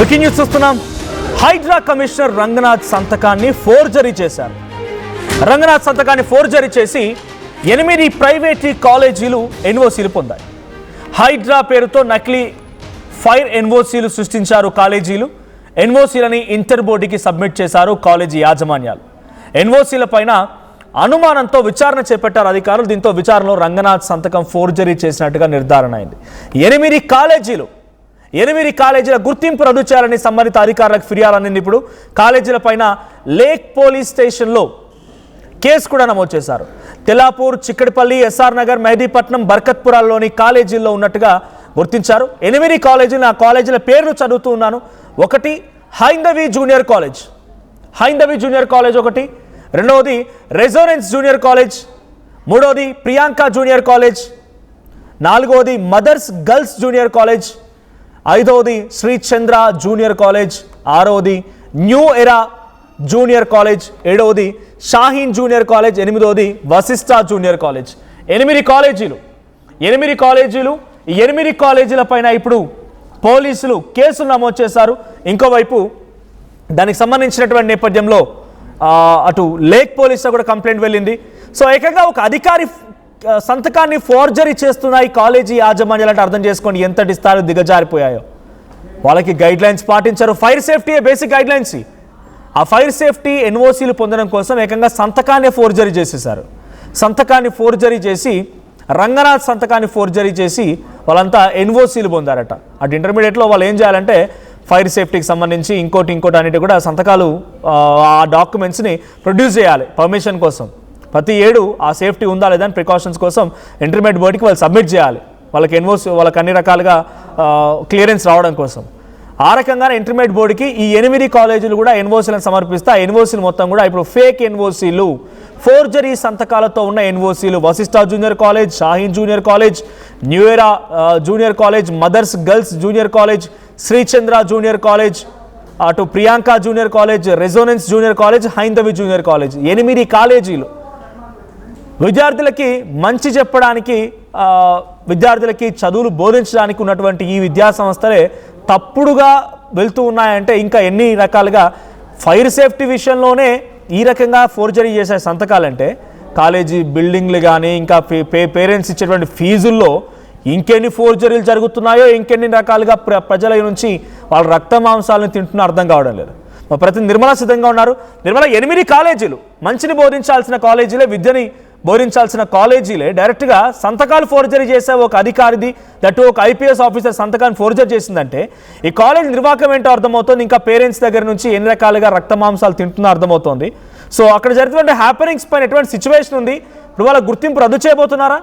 Breaking news చూస్తున్నాం. Hydraa commissioner Ranganath సంతకాన్ని forgery చేశారు. రంగనాథ్ సంతకాన్ని ఫోర్జరీ చేసి 8 ప్రైవేట్ కాలేజీలు ఎన్ఓసీలు పొందాయి. హైడ్రా పేరుతో నకిలీ ఫైర్ ఎన్ఓసీలు సృష్టించారు కాలేజీలు. ఎన్ఓసీలని ఇంటర్ బోర్డుకి సబ్మిట్ చేశారు కాలేజీ యాజమాన్యాలు. ఎన్ఓసీల పైన అనుమానంతో విచారణ చేపట్టారు అధికారులు. దీంతో విచారణలో రంగనాథ్ సంతకం ఫోర్జరీ చేసినట్టుగా నిర్ధారణ అయింది. 8 కాలేజీల గుర్తింపు రద్దు చేయాలని సంబంధిత అధికారులకు ఫిర్యాదు అందింది. ఇప్పుడు కాలేజీల పైన లేక్ పోలీస్ స్టేషన్లో కేసు కూడా నమోదు చేశారు. తెలాపూర్, చిక్కడిపల్లి, ఎస్ఆర్ నగర్, మెహదీపట్నం, బర్కత్పురాల్లోని కాలేజీల్లో ఉన్నట్టుగా గుర్తించారు. 8 కాలేజీలు, ఆ కాలేజీల పేర్లు చదువుతూ ఉన్నాను. ఒకటి హైందవి జూనియర్ కాలేజ్ ఒకటి, రెండవది రెజోనెన్స్ జూనియర్ కాలేజ్, మూడవది ప్రియాంక జూనియర్ కాలేజ్, నాలుగవది మదర్స్ గర్ల్స్ జూనియర్ కాలేజ్, ఐదవది శ్రీ చంద్ర జూనియర్ కాలేజ్, ఆరవది న్యూ ఎరా జూనియర్ కాలేజ్, ఏడవది షాహీన్ జూనియర్ కాలేజ్, ఎనిమిదవది వశిష్ఠ జూనియర్ కాలేజ్. 8 కాలేజీలు. ఈ 8 కాలేజీల పైన ఇప్పుడు పోలీసులు కేసులు నమోదు చేశారు. ఇంకోవైపు దానికి సంబంధించినటువంటి నేపథ్యంలో అటు లేక్ పోలీసులో కూడా కంప్లైంట్ వెళ్ళింది. సో ఏకంగా ఒక అధికారి సంతకాన్ని ఫోర్జరీ చేస్తున్నాయి కాలేజీ యాజమాన్యాలంటే అర్థం చేసుకోండి ఎంతటి స్థాయిలో దిగజారిపోయాయో. వాళ్ళకి గైడ్ లైన్స్ పాటించారు. Fire safety basic guide lines. ఆ ఫైర్ సేఫ్టీ ఎన్ఓసీలు పొందడం కోసం ఏకంగా సంతకాన్ని ఫోర్జరీ చేసేశారు. సంతకాన్ని ఫోర్జరీ చేసి రంగనాథ్ సంతకాన్ని ఫోర్జరీ చేసి వాళ్ళంతా ఎన్ఓసీలు పొందారట. అటు ఇంటర్మీడియట్లో వాళ్ళు ఏం చేయాలంటే ఫైర్ సేఫ్టీకి సంబంధించి ఇంకోటి అన్నిటి కూడా సంతకాలు ఆ డాక్యుమెంట్స్ని ప్రొడ్యూస్ చేయాలి పర్మిషన్ కోసం. ప్రతి ఏడు ఆ సేఫ్టీ ఉందా లేదా అని ప్రికాషన్స్ కోసం ఇంటర్మీడియట్ బోర్డుకి వాళ్ళు సబ్మిట్ చేయాలి. వాళ్ళకి ఎన్ఓసీ, వాళ్ళకి అన్ని రకాలుగా క్లియరెన్స్ రావడం కోసం. ఆ రకంగానే ఇంటర్మీడియట్ బోర్డుకి ఈ 8 కాలేజీలు కూడా ఎన్ఓసీలను సమర్పిస్తే ఆ ఎన్ఓసీలు మొత్తం కూడా ఇప్పుడు ఫేక్ ఎన్ఓసీలు, ఫోర్జరీ సంతకాలతో ఉన్న ఎన్ఓసీలు. Vashishta junior college, Shaheen junior college, new era junior college, mothers girls junior college, Srichandra junior college, అటు Priyanka junior college, Resonance junior college, Haindavi junior college. 8 కాలేజీలు. విద్యార్థులకి మంచి చెప్పడానికి, విద్యార్థులకి చదువులు బోధించడానికి ఉన్నటువంటి ఈ విద్యా సంస్థలే తప్పుడుగా వెళ్తూ ఉన్నాయంటే ఇంకా ఎన్ని రకాలుగా ఫైర్ సేఫ్టీ విషయంలోనే ఈ రకంగా ఫోర్జరీ చేసే సంతకాలంటే కాలేజీ బిల్డింగ్లు కానీ ఇంకా పేరెంట్స్ ఇచ్చేటువంటి ఫీజుల్లో ఇంకెన్ని ఫోర్జరీలు జరుగుతున్నాయో, ఇంకెన్ని రకాలుగా ప్రజల నుంచి వాళ్ళ రక్త మాంసాలను తింటున్నా అర్థం కావడం లేదు. మా ప్రతి నిర్మల సిద్ధంగా ఉన్నారు. నిర్మల 8 కాలేజీలు, మంచిని బోధించాల్సిన కాలేజీలే, విద్యని బోధించాల్సిన కాలేజీలే డైరెక్ట్గా సంతకాలు ఫోర్జరీ చేసే ఒక అధికారిది, దట్టు ఒక ఐపీఎస్ ఆఫీసర్ సంతకాన్ని ఫోర్జరీ చేసిందంటే ఈ కాలేజ్ నిర్వాహకం ఏంటో అర్థమవుతుంది. ఇంకా పేరెంట్స్ దగ్గర నుంచి ఎన్ని రకాలుగా రక్త మాంసాలు తింటున్నా అర్థమవుతుంది. సో అక్కడ జరుగుతున్న హ్యాపెనింగ్స్ పైన ఎటువంటి సిచ్యువేషన్ ఉంది? ఇప్పుడు వాళ్ళ గుర్తింపు రద్దు చేయబోతున్నారా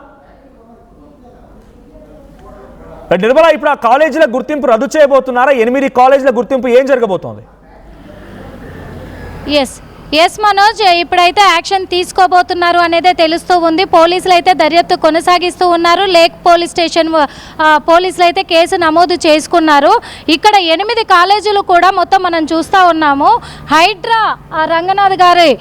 నిర్మల? ఇప్పుడు ఆ కాలేజీల గుర్తింపు రద్దు చేయబోతున్నారా? 8 కాలేజీల గుర్తింపు ఏం జరగబోతోంది? ఎస్ మనోజ్, ఇప్పుడైతే యాక్షన్ తీసుకోబోతున్నారు అనేదే తెలుస్తూ ఉంది. పోలీసులు అయితే దర్యాప్తు కొనసాగిస్తూ ఉన్నారు. లేక్ పోలీస్ స్టేషన్ పోలీసులు అయితే కేసు నమోదు చేసుకున్నారు. ఇక్కడ 8 కాలేజీలు కూడా మొత్తం మనం చూస్తూ ఉన్నాము. హైడ్రా రంగనాథ్ గారి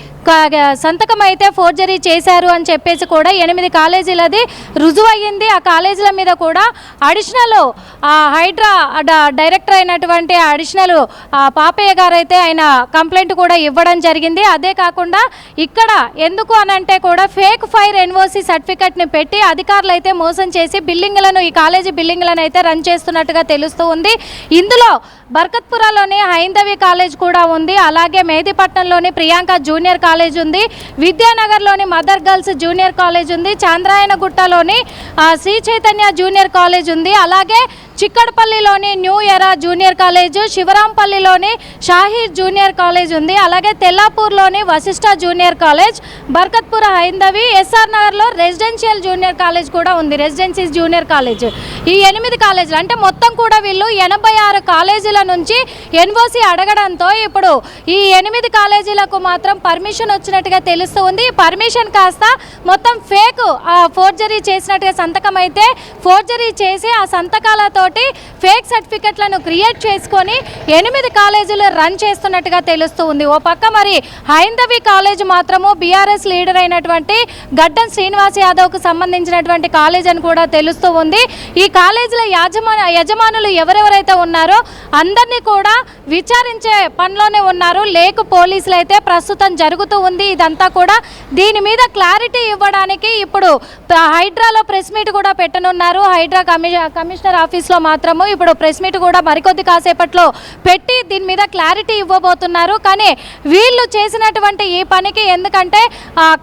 సంతకం అయితే ఫోర్జరీ చేశారు అని చెప్పేసి కూడా 8 కాలేజీలది రుజువు అయ్యింది. ఆ కాలేజీల మీద కూడా అడిషనల్ హైడ్రా డైరెక్టర్ అయినటువంటి అడిషనల్ పాపయ్య గారు అయితే ఆయన కంప్లైంట్ కూడా ఇవ్వడం జరిగింది. అదే కాకుండా ఇక్కడ ఎందుకు అనంటే కూడా ఫేక్ ఫైర్ ఎన్ఓసి సర్టిఫికెట్ని పెట్టి అధికారులు అయితే మోసం చేసి బిల్డింగ్లను, ఈ కాలేజీ బిల్డింగ్లను అయితే రన్ చేస్తున్నట్టుగా తెలుస్తూ ఉంది. ఇందులో బర్కత్పురాలోని హైందవి కాలేజ్ కూడా ఉంది. అలాగే మెహదీపట్నంలోని ప్రియాంక జూనియర్ కాలేజ్ ఉంది. విద్యానగర్లోని మదర్ గర్ల్స్ జూనియర్ కాలేజ్ ఉంది. చాంద్రాయనగుట్టలోని శ్రీ చైతన్య జూనియర్ కాలేజ్ ఉంది. అలాగే చిక్కడపల్లిలోని న్యూ ఎరా జూనియర్ కాలేజ్, శివరాంపల్లిలోని షాహీద్ జూనియర్ కాలేజ్ ఉంది. అలాగే తెల్లాపూర్లోని Vashishta junior college, Barkatpura Haindavi, SR నగర్లో రెసిడెన్షియల్ జూనియర్ కాలేజ్ కూడా ఉంది, రెసిడెన్సీస్ జూనియర్ కాలేజ్. ఈ 8 కాలేజీలు అంటే మొత్తం కూడా వీళ్ళు 86 కాలేజీల నుంచి ఎన్ఓసి అడగడంతో ఇప్పుడు ఈ 8 కాలేజీలకు మాత్రం పర్మిషన్ వచ్చినట్టుగా తెలుస్తూ ఉంది. పర్మిషన్ కాస్త మొత్తం ఫేక్ ఫోర్జరీ చేసినట్టుగా సంతకం అయితే ఫోర్జరీ చేసి ఆ సంతకాలతో తోటి ఫేక్ సర్టిఫికెట్లను క్రియేట్ చేసుకొని 8 కాలేజీలు రన్ చేస్తున్నట్టుగా తెలుస్తూ ఉంది. ఓ పక్క మరి హైందవి కాలేజ్ మాత్రము బీఆర్ఎస్ లీడర్ అయినటువంటి గడ్డం శ్రీనివాస్ యాదవ్కు సంబంధించినటువంటి కాలేజ్ అని కూడా తెలుస్తూ ఉంది. ఈ కాలేజీల యజమానులు ఎవరెవరైతే ఉన్నారో అందరినీ కూడా విచారించే పనిలోనే ఉన్నారు. లేక్ పోలీసులు అయితే ప్రస్తుతం జరుగుతూ ఉంది ఇదంతా కూడా. దీని మీద క్లారిటీ ఇవ్వడానికి ఇప్పుడు హైడ్రాలో ప్రెస్ మీట్ కూడా పెట్టనున్నారు. హైడ్రా కమిషనర్ ఆఫీస్లో మాత్రము ఇప్పుడు ప్రెస్ మీట్ కూడా మరికొద్ది కాసేపట్లో పెట్టి దీని మీద క్లారిటీ ఇవ్వబోతున్నారు. కానీ వీళ్ళు చేసినటువంటి ఈ పనికి ఎందుకంటే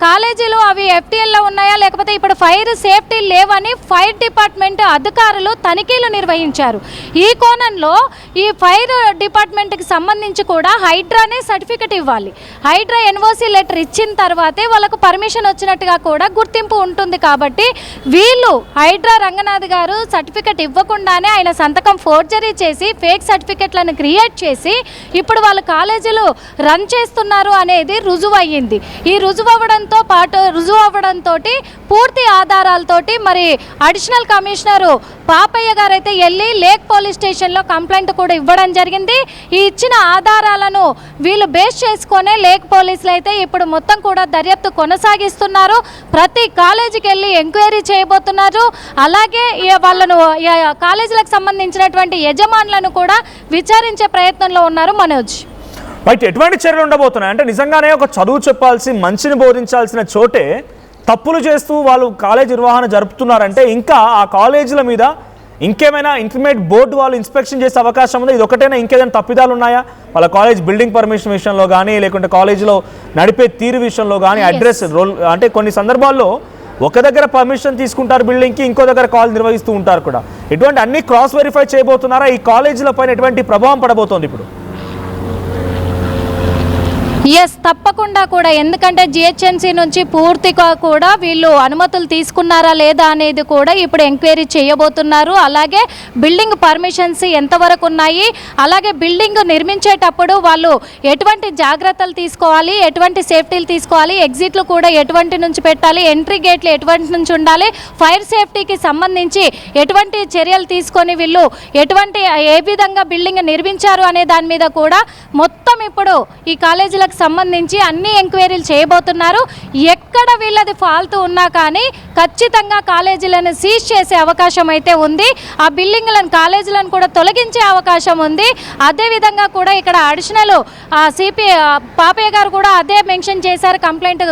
కాలేజీలు అవి FTLలో ఉన్నాయా లేకపోతే ఇప్పుడు ఫైర్ సేఫ్టీ లేవని ఫైర్ డిపార్ట్మెంట్ అధికారులు తనిఖీలు నిర్వహించారు. ఈ కోణంలో ఈ ఫైర్ డిపార్ట్మెంట్కి సంబంధించి కూడా హైడ్రానే సర్టిఫికెట్ ఇవ్వాలి. హైడ్రా NOC లెటర్ ఇచ్చిన తర్వాతే వాళ్ళకు పర్మిషన్ వచ్చినట్టుగా కూడా గుర్తింపు ఉంటుంది. కాబట్టి వీళ్ళు హైడ్రా రంగనాథ్ గారు సర్టిఫికెట్ ఇవ్వకుండానే ఆయన సంతకం ఫోర్జరీ చేసి ఫేక్ సర్టిఫికెట్లను క్రియేట్ చేసి ఇప్పుడు వాళ్ళ కాలేజీలు రన్ చేస్తున్నారు అనేది రుజువు అయ్యింది. ఈ రుజువు అవ్వడంతో పూర్తి ఆధారాలతోటి మరి అడిషనల్ కమిషనరు పాపయ్య గారు అయితే వెళ్ళి లేక్ పోలీస్ స్టేషన్లో కంప్లైంట్ కూడా ఇవ్వడం జరిగింది. ఈ ఇచ్చిన ఆధారాలను వీళ్ళు బేస్ చేసుకునే లేక్ పోలీసులు అయితే ఇప్పుడు మొత్తం కూడా దర్యాప్తు కొనసాగిస్తున్నారు. ప్రతి కాలేజీకి వెళ్ళి ఎంక్వైరీ చేయబోతున్నారు. అలాగే వాళ్ళను కాలేజీలకు సంబంధించినటువంటి యజమానులను కూడా విచారించే ప్రయత్నంలో ఉన్నారు. మనోజ్, బయట ఎటువంటి చర్యలు ఉండబోతున్నాయి అంటే నిజంగానే ఒక చదువు చెప్పాల్సి మంచిని బోధించాల్సిన చోటే తప్పులు చేస్తూ వాళ్ళు కాలేజ్ నిర్వహణ జరుపుతున్నారంటే ఇంకా ఆ కాలేజీల మీద ఇంకేమైనా ఇంటర్మీడియట్ బోర్డు వాళ్ళు ఇన్స్పెక్షన్ చేసే అవకాశం ఉందా? ఇది ఒకటైనా ఇంకేదైనా తప్పిదాలు ఉన్నాయా? వాళ్ళ కాలేజ్ బిల్డింగ్ పర్మిషన్ విషయంలో కానీ లేకుంటే కాలేజీలో నడిపే తీరు విషయంలో కానీ అడ్రస్ రోల్ అంటే కొన్ని సందర్భాల్లో ఒక దగ్గర పర్మిషన్ తీసుకుంటారు బిల్డింగ్కి, ఇంకో దగ్గర కాలేజ్ నిర్వహిస్తూ ఉంటారు కూడా. ఇటువంటి అన్ని క్రాస్ వెరిఫై చేయబోతున్నారా? ఈ కాలేజీల పైన ఎటువంటి ప్రభావం పడబోతోంది ఇప్పుడు? ఎస్, తప్పకుండా కూడా. ఎందుకంటే GHMC నుంచి పూర్తిగా కూడా వీళ్ళు అనుమతులు తీసుకున్నారా లేదా అనేది కూడా ఇప్పుడు ఎంక్వైరీ చేయబోతున్నారు. అలాగే బిల్డింగ్ పర్మిషన్స్ ఎంతవరకు ఉన్నాయి, అలాగే బిల్డింగ్ నిర్మించేటప్పుడు వాళ్ళు ఎటువంటి జాగ్రత్తలు తీసుకోవాలి, ఎటువంటి సేఫ్టీలు తీసుకోవాలి, ఎగ్జిట్లు కూడా ఎటువంటి నుంచి పెట్టాలి, ఎంట్రీ గేట్లు ఎటువంటి నుంచి ఉండాలి, ఫైర్ సేఫ్టీకి సంబంధించి ఎటువంటి చర్యలు తీసుకొని వీళ్ళు ఏ విధంగా బిల్డింగ్ నిర్మించారు అనే దాని మీద కూడా మొత్తం ఇప్పుడు ఈ కాలేజీలకు సంబంధించి అన్ని ఎంక్వైరీలు చేయబోతున్నారు. ఎక్కడ వీళ్ళది ఫాల్తూ ఉన్నా కానీ ఖచ్చితంగా కాలేజీలను సీజ్ చేసే అవకాశం అయితే ఉంది. ఆ బిల్డింగ్లను కాలేజీలను కూడా తొలగించే అవకాశం ఉంది. అదేవిధంగా కూడా ఇక్కడ అడిషనల్ సిపి పాపయ్య గారు కూడా అదే మెన్షన్ చేశారు కంప్లైంట్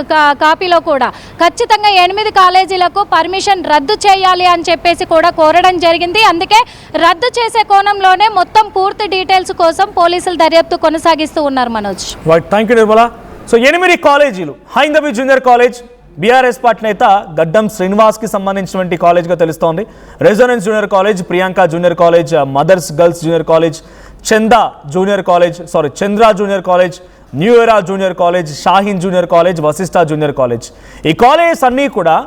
కాపీలో కూడా. ఖచ్చితంగా 8 కాలేజీలకు పర్మిషన్ రద్దు చేయాలి అని చెప్పేసి కూడా కోరడం జరిగింది. అందుకే రద్దు చేసే కోణంలోనే మొత్తం పూర్తి డీటెయిల్స్ కోసం పోలీసులు దర్యాప్తు కొనసాగిస్తూ ఉన్నారు. Manoj, thank you Nirmala. So 8 కాలేజీలు, Haindavi junior college BRS party నేత గడ్డం శ్రీనివాస్కి సంబంధించినటువంటి కాలేజ్గా తెలుస్తోంది. Resonance junior college, Priyanka junior college, mothers girls junior college, Chandra junior college, new era junior college, Shaheen junior college, Vashishta junior college. ఈ కాలేజెస్ అన్నీ కూడా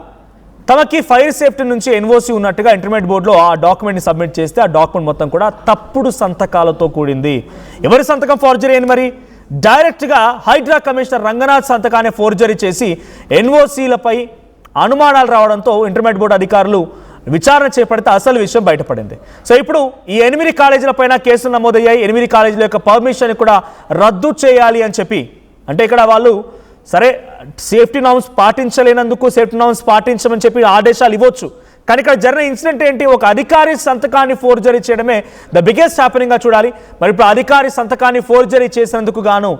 తమకి ఫైర్ సేఫ్టీ నుంచి NOC ఉన్నట్టుగా ఇంటర్మీడియట్ బోర్డులో ఆ డాక్యుమెంట్ని సబ్మిట్ చేస్తే ఆ డాక్యుమెంట్ మొత్తం కూడా తప్పుడు సంతకాలతో కూడింది. ఎవరి సంతకం ఫోర్జరీ అని మరి? డైరెక్ట్గా హైడ్రా కమిషనర్ రంగనాథ్ సంతకాన్ని ఫోర్జరీ చేసి NOCలపై అనుమానాలు రావడంతో ఇంటర్మీడియట్ బోర్డు అధికారులు విచారణ చేపడితే అసలు విషయం బయటపడింది. సో ఇప్పుడు ఈ 8 కాలేజీల పైన కేసులు నమోదయ్యాయి. 8 కాలేజీల యొక్క పర్మిషన్ కూడా రద్దు చేయాలి అని చెప్పి, అంటే ఇక్కడ వాళ్ళు సరే సేఫ్టీ నార్మ్స్ పాటించలేనందుకు సేఫ్టీ నార్మ్స్ పాటించమని చెప్పి ఆదేశాలు ఇవ్వచ్చు. కానీ ఇక్కడ జరిగిన ఇన్సిడెంట్ ఏంటి? ఒక అధికారి సంతకాన్ని ఫోర్జరీ చేయడమే ద బిగ్గెస్ట్ హ్యాపెనింగ్గా చూడాలి. మరి ఇప్పుడు అధికారి సంతకాన్ని ఫోర్జరీ చేసినందుకు గాను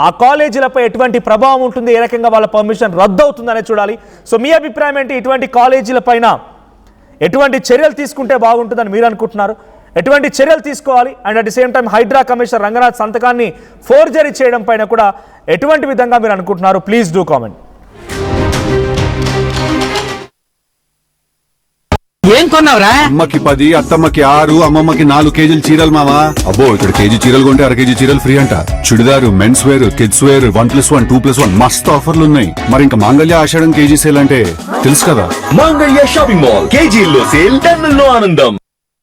ఆ కాలేజీలపై ఎటువంటి ప్రభావం ఉంటుంది, ఏ రకంగా వాళ్ళ పర్మిషన్ రద్దు అవుతుందనే చూడాలి. సో మీ అభిప్రాయం ఏంటి? ఇటువంటి కాలేజీల పైన ఎటువంటి చర్యలు తీసుకుంటే బాగుంటుందని మీరు అనుకుంటున్నారు? ఎటువంటి చర్యలు తీసుకోవాలి? And at the same time HYDRAA commissioner Ranganath సంతకాన్ని ఫోర్జరీ చేయడం పైన కూడా ఎటువంటి విధంగా మీరు అనుకుంటున్నారు? Please do comment. ఏం కొన్నావురా? అమ్మకి 10, అత్తమ్మకి 6, అమ్మమ్మకి 4 కేజీలు చీరలు మావా. అబ్బో, ఇక్కడ కేజీ చీరలు కొంటే అర కేజీ చీరలు ఫ్రీ అంట. Churidar, men's wear, kids wear 1+1, 2+1 మస్తు ఆఫర్లు ఉన్నాయి. మరి ఇంకా మాంగళ్య ఆషాఢం కేజీ సేల్ అంటే తెలుసు కదా. మాంగళ్య షాపింగ్ మాల్ కేజీల్లో సేల్, టన్నుల్లో ఆనందం.